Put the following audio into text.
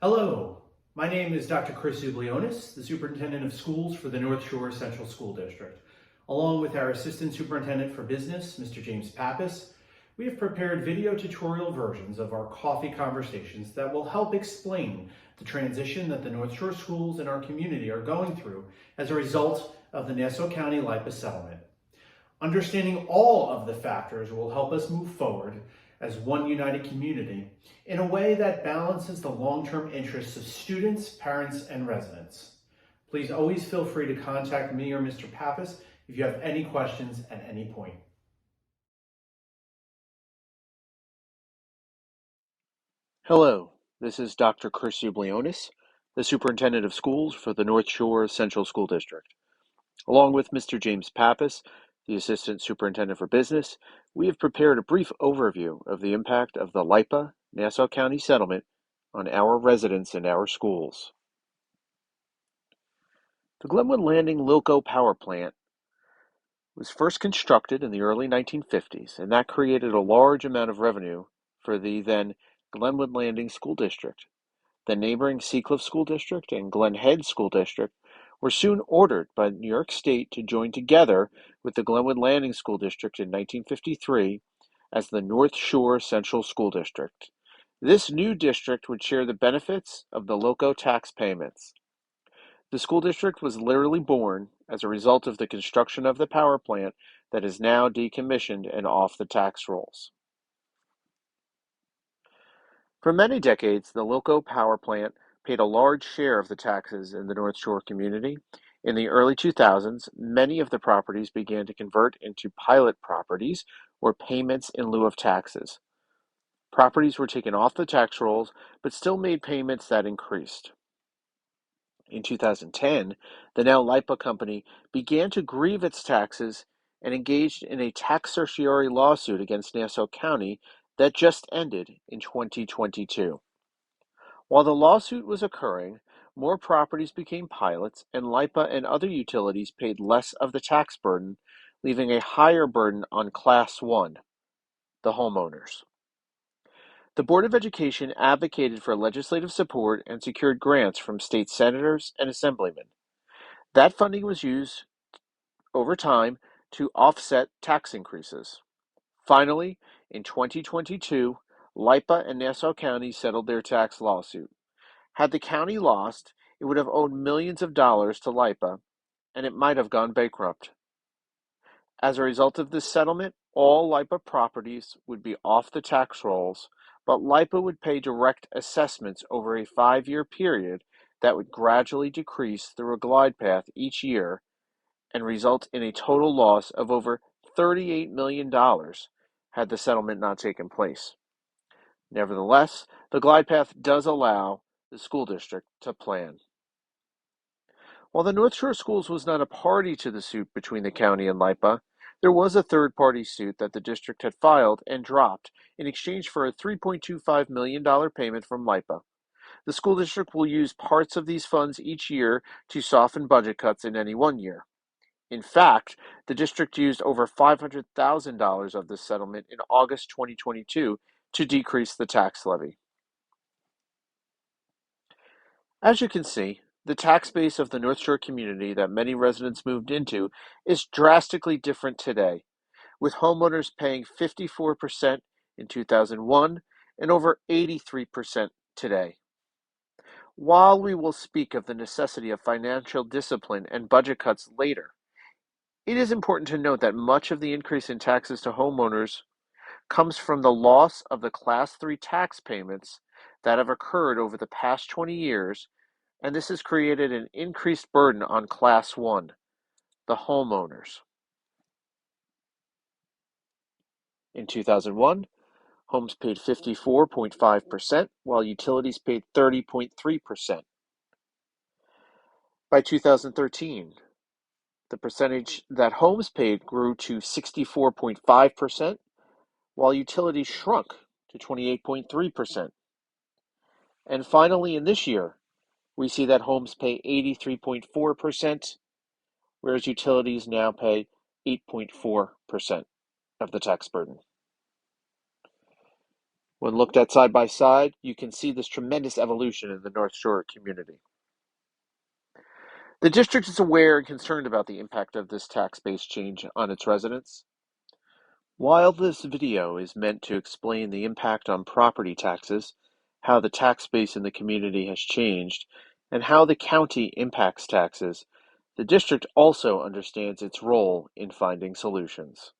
Hello, my name is Dr. Chris Zublionis, the Superintendent of Schools for the North Shore Central School District. Along with our Assistant Superintendent for Business, Mr. James Pappas, we have prepared video tutorial versions of our coffee conversations that will help explain the transition that the North Shore schools in our community are going through as a result of the Nassau County LIPA settlement. Understanding all of the factors will help us move forward as one united community in a way that balances the long-term interests of students, parents, and residents. Please always feel free to contact me or Mr. Pappas if you have any questions at any point. Hello, this is Dr. Chris Zublionis, the Superintendent of Schools for the North Shore Central School District. Along with Mr. James Pappas, the Assistant Superintendent for Business, we have prepared a brief overview of the impact of the LIPA Nassau County settlement on our residents and our schools. The Glenwood Landing Lilco Power Plant was first constructed in the early 1950s, and that created a large amount of revenue for the then Glenwood Landing School District. The neighboring Seacliff School District and Glen Head School District were soon ordered by New York State to join together with the Glenwood Landing School District in 1953 as the North Shore Central School District. This new district would share the benefits of the LOCO tax payments. The school district was literally born as a result of the construction of the power plant that is now decommissioned and off the tax rolls. For many decades, the Lilco Power Plant paid a large share of the taxes in the North Shore community. In the early 2000s, many of the properties began to convert into pilot properties or payments in lieu of taxes. Properties were taken off the tax rolls, but still made payments that increased. In 2010, the now LIPA company began to grieve its taxes and engaged in a tax certiorari lawsuit against Nassau County that just ended in 2022. While the lawsuit was occurring, more properties became pilots, and LIPA and other utilities paid less of the tax burden, leaving a higher burden on Class 1, the homeowners. The Board of Education advocated for legislative support and secured grants from state senators and assemblymen. That funding was used over time to offset tax increases. Finally, in 2022, LIPA and Nassau County settled their tax lawsuit. Had the county lost, it would have owed millions of dollars to LIPA, and it might have gone bankrupt. As a result of this settlement, all LIPA properties would be off the tax rolls, but LIPA would pay direct assessments over a 5-year period that would gradually decrease through a glide path each year and result in a total loss of over $38 million had the settlement not taken place. Nevertheless, the glide path does allow the school district to plan. While the North Shore Schools was not a party to the suit between the county and LIPA, there was a third-party suit that the district had filed and dropped in exchange for a $3.25 million payment from LIPA. The school district will use parts of these funds each year to soften budget cuts in any one year. In fact, the district used over $500,000 of this settlement in August 2022 to decrease the tax levy. As you can see, the tax base of the North Shore community that many residents moved into is drastically different today, with homeowners paying 54% in 2001 and over 83% today. While we will speak of the necessity of financial discipline and budget cuts later, it is important to note that much of the increase in taxes to homeowners comes from the loss of the Class 3 tax payments that have occurred over the past 20 years, and this has created an increased burden on Class 1, the homeowners. In 2001, homes paid 54.5%, while utilities paid 30.3%. By 2013, the percentage that homes paid grew to 64.5%, while utilities shrunk to 28.3%. And finally, in this year, we see that homes pay 83.4%, whereas utilities now pay 8.4% of the tax burden. When looked at side by side, you can see this tremendous evolution in the North Shore community. The district is aware and concerned about the impact of this tax base change on its residents. While this video is meant to explain the impact on property taxes, how the tax base in the community has changed, and how the county impacts taxes, the district also understands its role in finding solutions.